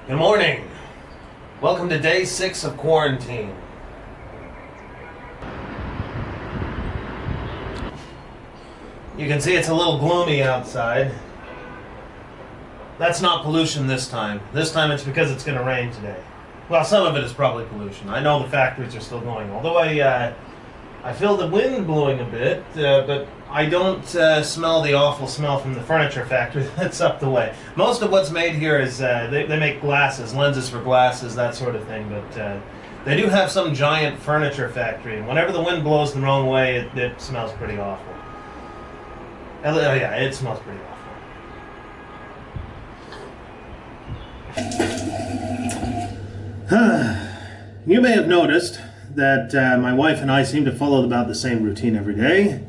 Good morning. Welcome to day 6 of quarantine. You can see it's a little gloomy outside. That's not pollution this time. This time it's because it's going to rain today. Well, some of it is probably pollution. I know the factories are still going. Although I feel the wind blowing a bit, but I don't smell the awful smell from the furniture factory that's up the way. Most of what's made here is, they make glasses, lenses for glasses, that sort of thing, but they do have some giant furniture factory, and whenever the wind blows the wrong way, it smells pretty awful. Oh yeah, it smells pretty awful. You may have noticed that my wife and I seem to follow about the same routine every day.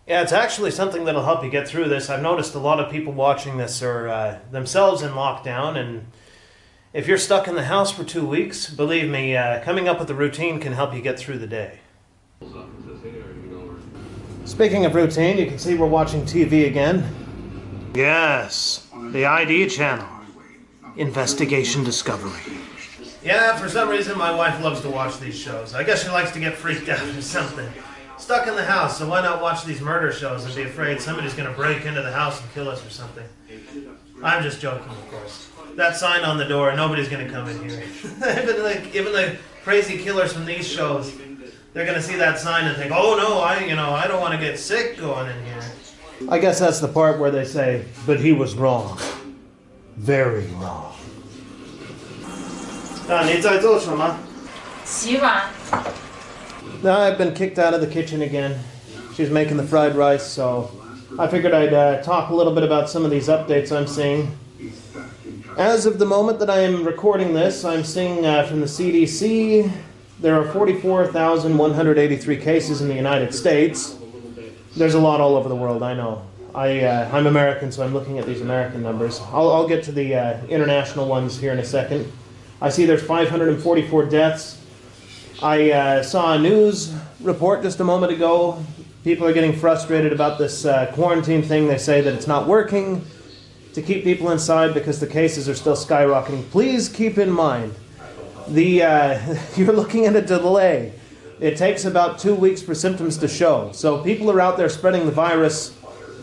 Yeah, it's actually something that'll help you get through this. I've noticed a lot of people watching this are themselves in lockdown, and if you're stuck in the house for 2 weeks, believe me, coming up with a routine can help you get through the day. Speaking of routine, you can see we're watching TV again. Yes, the ID channel. Investigation Discovery. Yeah, for some reason my wife loves to watch these shows. I guess she likes to get freaked out or something. Stuck in the house, so why not watch these murder shows and be afraid somebody's going to break into the house and kill us or something? I'm just joking, of course. That sign on the door, nobody's going to come in here. Even the crazy killers from these shows, they're going to see that sign and think, oh no, I don't want to get sick going in here. I guess that's the part where they say, but he was wrong. Very wrong. 你在做什么? 洗碗. Now I've been kicked out of the kitchen again. She's making the fried rice, so I figured I'd talk a little bit about some of these updates I'm seeing. As of the moment that I am recording this, I'm seeing from the CDC, there are 44,183 cases in the United States. There's a lot all over the world, I know. I'm American, so I'm looking at these American numbers. I'll get to the international ones here in a second. I see there's 544 deaths. I saw a news report just a moment ago. People are getting frustrated about this quarantine thing. They say that it's not working to keep people inside because the cases are still skyrocketing. Please keep in mind, you're looking at a delay. It takes about 2 weeks for symptoms to show. So people are out there spreading the virus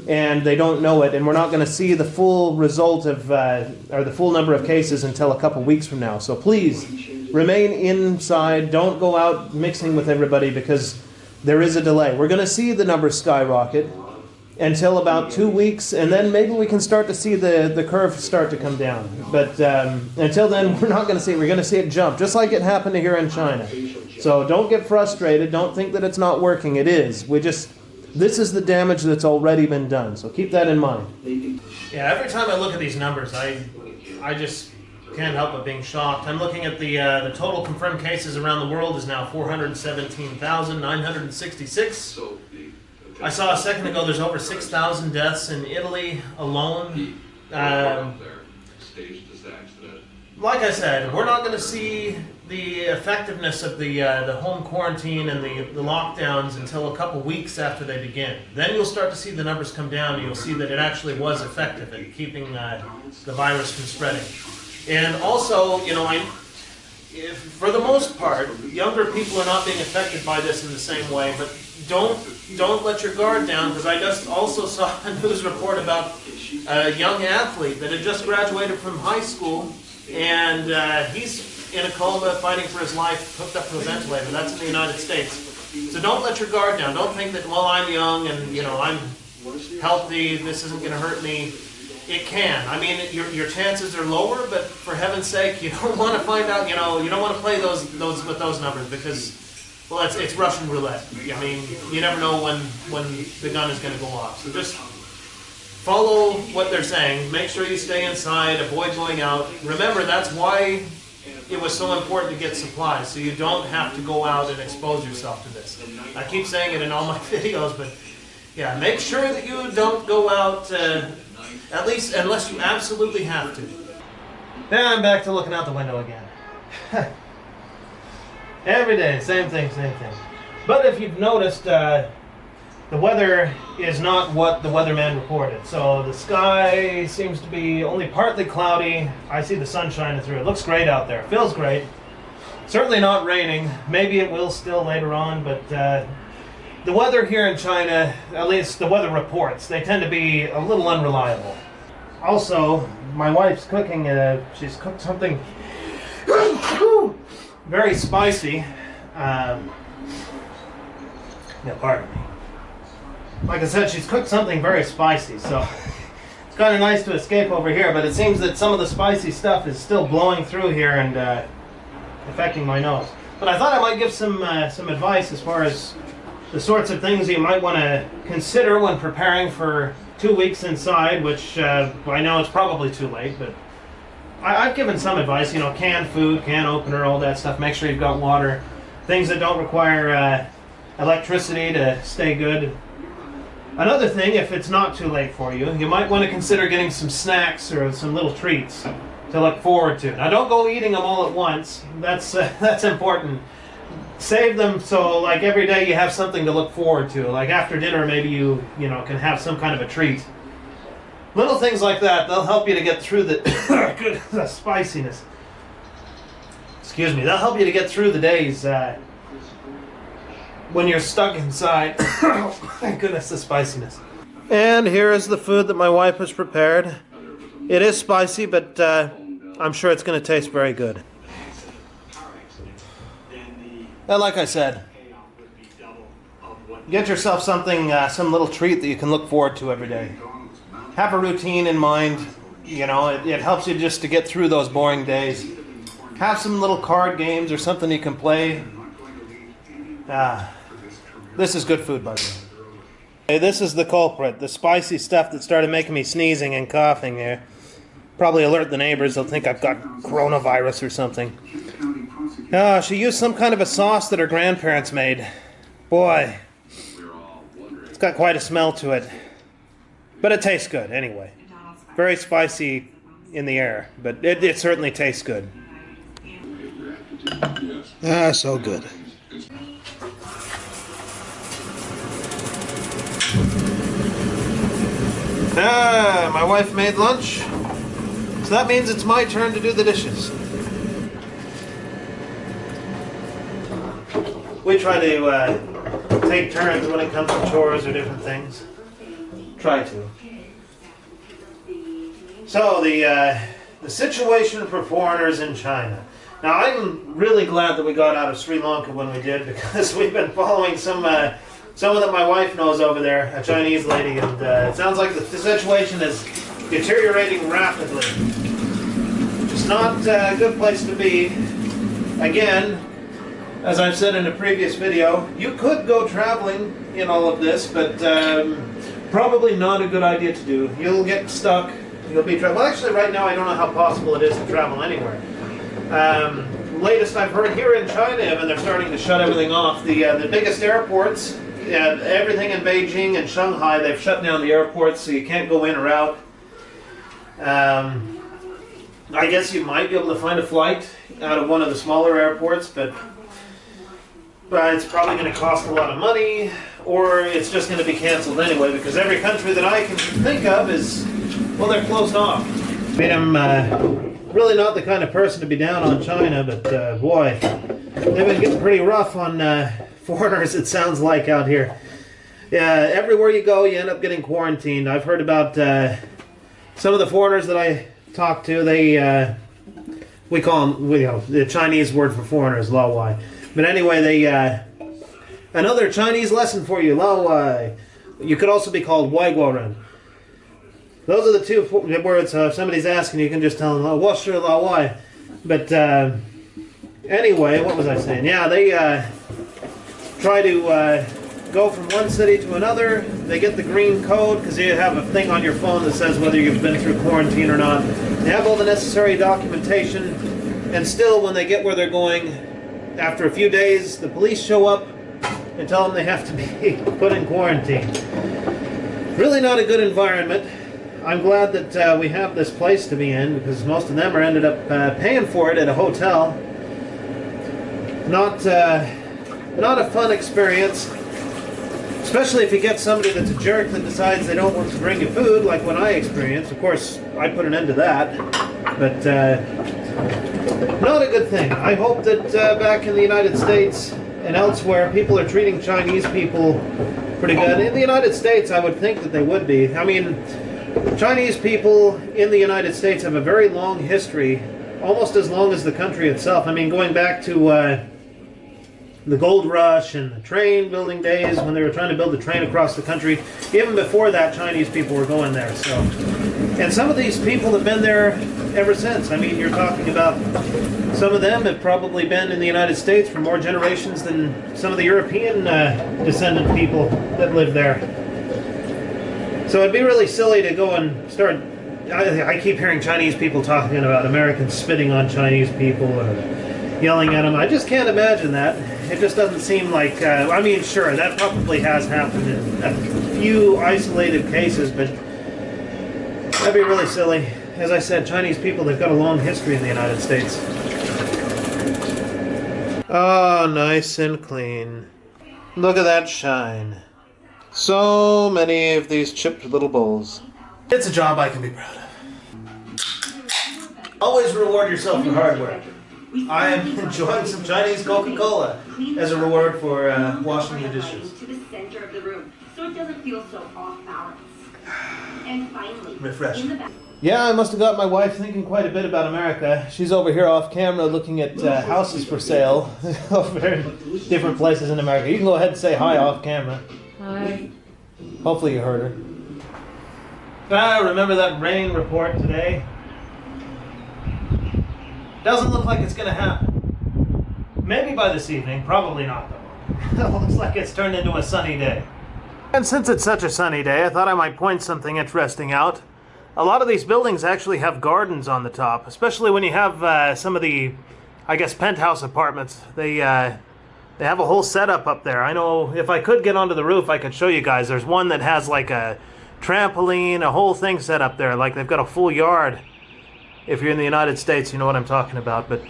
and they don't know it, and we're not going to see the full result of, or the full number of cases until a couple weeks from now. So please, remain inside, don't go out mixing with everybody because there is a delay. We're going to see the numbers skyrocket until about 2 weeks, and then maybe we can start to see the curve start to come down. But until then, we're not going to see it. We're going to see it jump, just like it happened here in China. So don't get frustrated. Don't think that it's not working. It is. This is the damage that's already been done, so keep that in mind. Yeah, every time I look at these numbers, I just can't help but being shocked. I'm looking at the total confirmed cases around the world is now 417,966. I saw a second ago there's over 6,000 deaths in Italy alone. Like I said, we're not going to see the effectiveness of the home quarantine and the lockdowns until a couple weeks after they begin. Then you'll start to see the numbers come down, and you'll see that it actually was effective at keeping the virus from spreading. And also, for the most part, younger people are not being affected by this in the same way, but don't let your guard down, because I just also saw a news report about a young athlete that had just graduated from high school, and he's in a coma fighting for his life, hooked up to a ventilator. That's in the United States. So don't let your guard down. Don't think that, well, I'm young and I'm healthy, this isn't going to hurt me. It can. I mean, your chances are lower, but for heaven's sake, you don't want to find out, you don't want to play those with those numbers because, well, it's Russian roulette. I mean, you never know when the gun is going to go off. So just follow what they're saying. Make sure you stay inside, avoid going out. Remember, that's why it was so important to get supplies, so you don't have to go out and expose yourself to this. I keep saying it in all my videos, but yeah, make sure that you don't go out, at least unless you absolutely have to. Then I'm back to looking out the window again. Every day, same thing. But if you've noticed, the weather is not what the weatherman reported. So the sky seems to be only partly cloudy. I see the sun shining through. It looks great out there. Feels great. Certainly not raining. Maybe it will still later on, but the weather here in China, at least the weather reports, they tend to be a little unreliable. Also, my wife's cooking, she's cooked something very spicy. Yeah, pardon me. Like I said, she's cooked something very spicy, so it's kind of nice to escape over here, but it seems that some of the spicy stuff is still blowing through here and affecting my nose. But I thought I might give some advice as far as the sorts of things you might want to consider when preparing for 2 weeks inside, which I know it's probably too late, but I've given some advice, you know, canned food, can opener, all that stuff. Make sure you've got water. Things that don't require electricity to stay good. Another thing, if it's not too late for you, you might want to consider getting some snacks or some little treats to look forward to. Now, don't go eating them all at once. That's important. Save them so, like, every day you have something to look forward to. Like after dinner, maybe you can have some kind of a treat. Little things like that, they'll help you to get through the spiciness. Excuse me. They'll help you to get through the days when you're stuck inside. Thank goodness, the spiciness. And here is the food that my wife has prepared. It is spicy, but I'm sure it's going to taste very good. And like I said, get yourself something, some little treat that you can look forward to every day. Have a routine in mind. You know, it helps you just to get through those boring days. Have some little card games or something you can play. This is good food, by the way. Hey, this is the culprit, the spicy stuff that started making me sneezing and coughing here. Probably alert the neighbors. They'll think I've got coronavirus or something. She used some kind of a sauce that her grandparents made. Boy, it's got quite a smell to it. But it tastes good anyway. Very spicy in the air, but it certainly tastes good. So good. My wife made lunch, so that means it's my turn to do the dishes. We try to take turns when it comes to chores or different things. Try to. So the situation for foreigners in China. Now I'm really glad that we got out of Sri Lanka when we did, because we've been following someone that my wife knows over there, a Chinese lady, and it sounds like the situation is deteriorating rapidly. It's not a good place to be. Again, as I've said in a previous video, you could go traveling in all of this, but probably not a good idea to do. You'll get stuck. You'll be well, actually, right now I don't know how possible it is to travel anywhere. Latest I've heard, here in China, and they're starting to shut everything off. The biggest airports, everything in Beijing and Shanghai, they've shut down the airports, so you can't go in or out. I guess you might be able to find a flight out of one of the smaller airports, but it's probably going to cost a lot of money, or it's just going to be canceled anyway, because every country that I can think of is, well, they're closed off. I mean, I'm really not the kind of person to be down on China, but boy, they've been getting pretty rough on foreigners, it sounds like, out here. Yeah, everywhere you go, you end up getting quarantined. I've heard about some of the foreigners that I talk to, we call them, the Chinese word for foreigner is lao wai. But anyway, another Chinese lesson for you, lao wai. You could also be called wai guo ren. Those are the two words. If somebody's asking, you can just tell them, oh, what's your lao wai? But anyway, what was I saying? Yeah, they try to go from one city to another. They get the green code because you have a thing on your phone that says whether you've been through quarantine or not. They have all the necessary documentation, and still when they get where they're going, after a few days, the police show up and tell them they have to be put in quarantine. Really not a good environment. I'm glad that we have this place to be in, because most of them are ended up paying for it at a hotel. Not a fun experience. Especially if you get somebody that's a jerk that decides they don't want to bring you food, like when I experienced. Of course, I put an end to that. But not a good thing. I hope that back in the United States and elsewhere, people are treating Chinese people pretty good. In the United States, I would think that they would be. I mean, Chinese people in the United States have a very long history, almost as long as the country itself. I mean, going back to the gold rush and the train building days when they were trying to build the train across the country. Even before that, Chinese people were going there. So, and some of these people have been there ever since. I mean, you're talking about some of them have probably been in the United States for more generations than some of the European descendant people that live there. So it'd be really silly to go and start. I keep hearing Chinese people talking about Americans spitting on Chinese people or yelling at them. I just can't imagine that. It just doesn't seem like, I mean, sure, that probably has happened in a few isolated cases, but that'd be really silly. As I said, Chinese people, they've got a long history in the United States. Oh, nice and clean. Look at that shine. So many of these chipped little bowls. It's a job I can be proud of. Always reward yourself for hard work. I am enjoying some Chinese Coca-Cola as a reward for washing the dishes. To the center of the room, so it doesn't feel so off balance. And finally, refreshing. Yeah, I must have got my wife thinking quite a bit about America. She's over here off camera looking at houses for sale over in different places in America. You can go ahead and say hi off camera. Hi. Hopefully you heard her. Remember that rain report today? Doesn't look like it's going to happen. Maybe by this evening, probably not though. It looks like it's turned into a sunny day. And since it's such a sunny day, I thought I might point something interesting out. A lot of these buildings actually have gardens on the top, especially when you have some of the, I guess, penthouse apartments. They have a whole setup up there. I know if I could get onto the roof, I could show you guys. There's one that has like a trampoline, a whole thing set up there, like they've got a full yard. If you're in the United States, you know what I'm talking about. But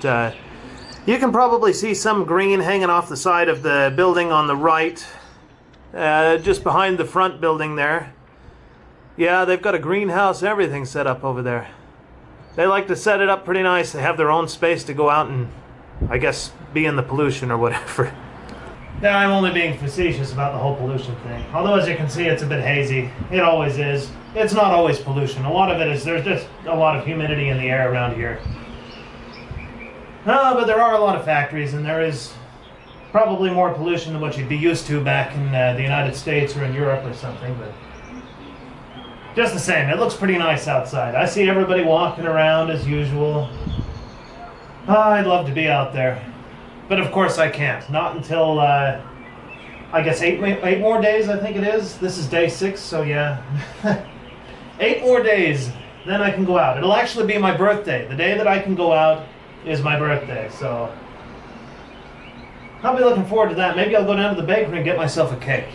you can probably see some green hanging off the side of the building on the right, just behind the front building there. Yeah, they've got a greenhouse and everything set up over there. They like to set it up pretty nice. They have their own space to go out and, I guess, be in the pollution or whatever. Now, I'm only being facetious about the whole pollution thing. Although, as you can see, it's a bit hazy. It always is. It's not always pollution. A lot of it is, there's just a lot of humidity in the air around here. But there are a lot of factories, and there is probably more pollution than what you'd be used to back in the United States or in Europe or something. But just the same, it looks pretty nice outside. I see everybody walking around as usual. I'd love to be out there. But of course I can't. Not until, I guess, 8 more days, I think it is. This is day 6, so yeah. 8 more days, then I can go out. It'll actually be my birthday. The day that I can go out is my birthday, so I'll be looking forward to that. Maybe I'll go down to the bakery and get myself a cake.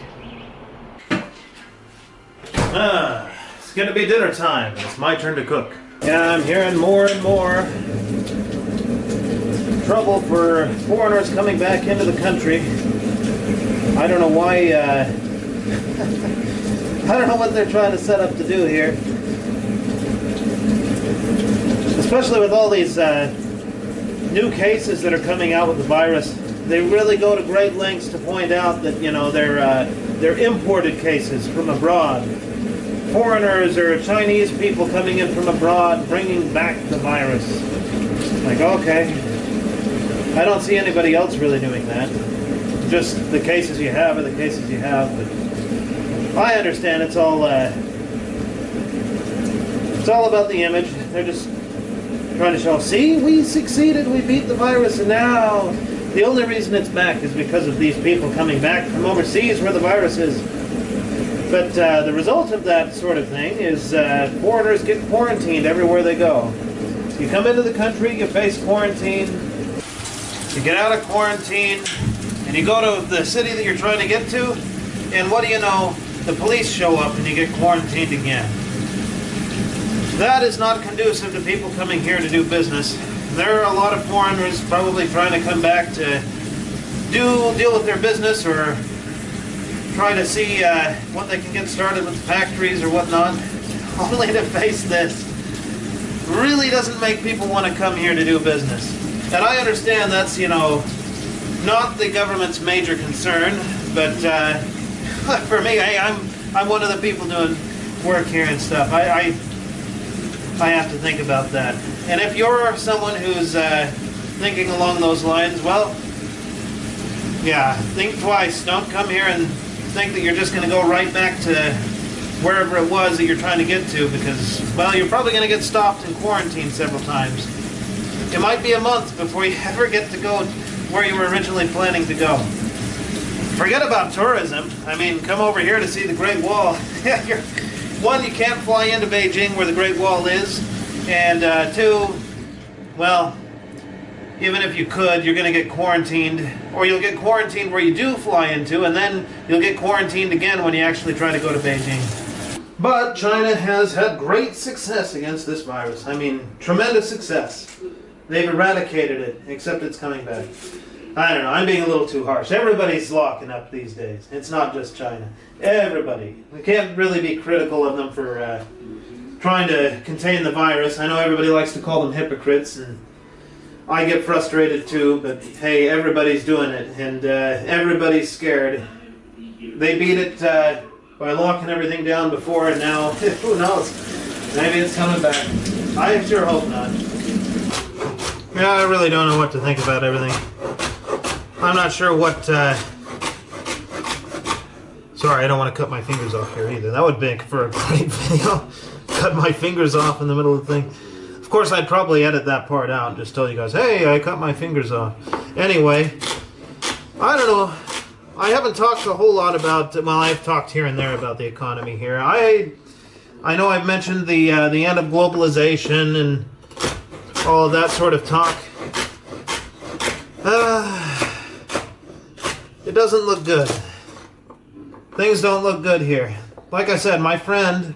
It's gonna be dinner time. It's my turn to cook. Yeah, I'm hearing more and more trouble for foreigners coming back into the country. I don't know why, I don't know what they're trying to set up to do here. Especially with all these new cases that are coming out with the virus. They really go to great lengths to point out that, you know, they're imported cases from abroad. Foreigners or Chinese people coming in from abroad bringing back the virus. Like, okay. I don't see anybody else really doing that. Just the cases you have are the cases you have. But I understand it's all about the image. They're just trying to show, see, we succeeded, we beat the virus, and now the only reason it's back is because of these people coming back from overseas where the virus is. But the result of that sort of thing is foreigners get quarantined everywhere they go. You come into the country, you face quarantine. You get out of quarantine, and you go to the city that you're trying to get to, and what do you know? The police show up and you get quarantined again. That is not conducive to people coming here to do business. There are a lot of foreigners probably trying to come back to deal with their business or try to see what they can get started with the factories or whatnot, only to face this. Really doesn't make people want to come here to do business. And I understand that's, you know, not the government's major concern, but for me, I'm one of the people doing work here and stuff. I have to think about that. And if you're someone who's thinking along those lines, well, yeah, think twice. Don't come here and think that you're just going to go right back to wherever it was that you're trying to get to, because, well, you're probably going to get stopped and quarantined several times. It might be a month before you ever get to go where you were originally planning to go. Forget about tourism. I mean, come over here to see the Great Wall. One, you can't fly into Beijing where the Great Wall is, and two, well, even if you could, you're going to get quarantined, or you'll get quarantined where you do fly into, and then you'll get quarantined again when you actually try to go to Beijing. But China has had great success against this virus. I mean, tremendous success. They've eradicated it, except it's coming back. I don't know, I'm being a little too harsh. Everybody's locking up these days. It's not just China. Everybody. We can't really be critical of them for trying to contain the virus. I know everybody likes to call them hypocrites, and I get frustrated too, but hey, everybody's doing it, and everybody's scared. They beat it by locking everything down before, and now, who knows? Maybe it's coming back. I sure hope not. Yeah, I really don't know what to think about everything. I'm not sure what... Sorry, I don't want to cut my fingers off here either. That would make for a great video. Cut my fingers off in the middle of the thing. Of course, I'd probably edit that part out and just tell you guys, hey, I cut my fingers off. Anyway, I don't know. I haven't talked a whole lot about... Well, I've talked here and there about the economy here. I know I've mentioned the end of globalization and all of that sort of talk. It doesn't look good. Things don't look good here. Like I said, my friend...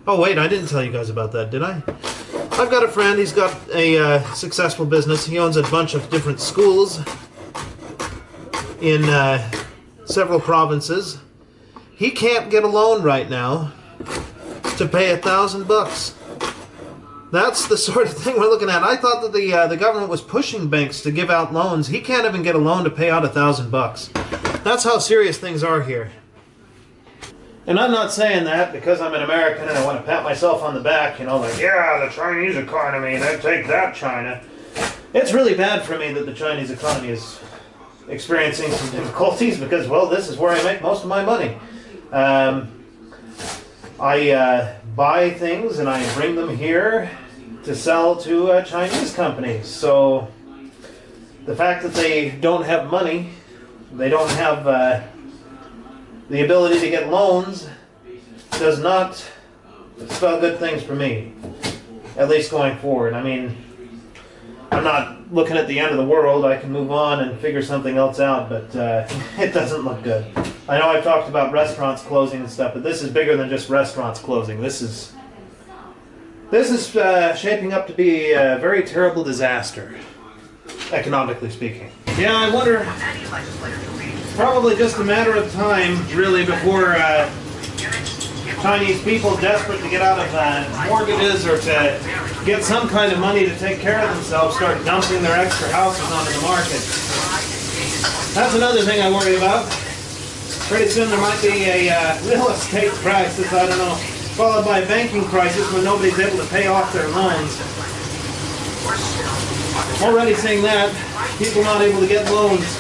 Oh wait, I didn't tell you guys about that, did I? I've got a friend, he's got a successful business. He owns a bunch of different schools in several provinces. He can't get a loan right now to pay $1,000. That's the sort of thing we're looking at. I thought that the government was pushing banks to give out loans. He can't even get a loan to pay out $1,000. That's how serious things are here. And I'm not saying that because I'm an American and I want to pat myself on the back, you know, like, yeah, the Chinese economy, take that, China. It's really bad for me that the Chinese economy is experiencing some difficulties because, well, this is where I make most of my money. I buy things and I bring them here to sell to Chinese companies. So the fact that they don't have money, they don't have the ability to get loans, does not spell good things for me, at least going forward. I mean, I'm not looking at the end of the world. I can move on and figure something else out, but it doesn't look good. I know I've talked about restaurants closing and stuff, but this is bigger than just restaurants closing. This is shaping up to be a very terrible disaster, economically speaking. Yeah, I wonder, it's probably just a matter of time, really, before Chinese people desperate to get out of mortgages or to get some kind of money to take care of themselves start dumping their extra houses onto the market. That's another thing I worry about. Pretty soon there might be a real estate crisis, I don't know, followed by a banking crisis when nobody's able to pay off their loans. Already seeing that, people not able to get loans.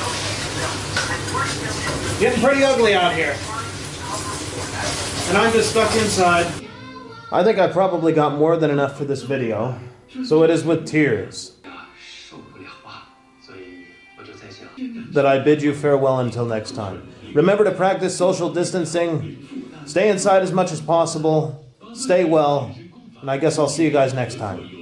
Getting pretty ugly out here. And I'm just stuck inside. I think I probably got more than enough for this video, so it is with tears that I bid you farewell until next time. Remember to practice social distancing, stay inside as much as possible, stay well, and I guess I'll see you guys next time.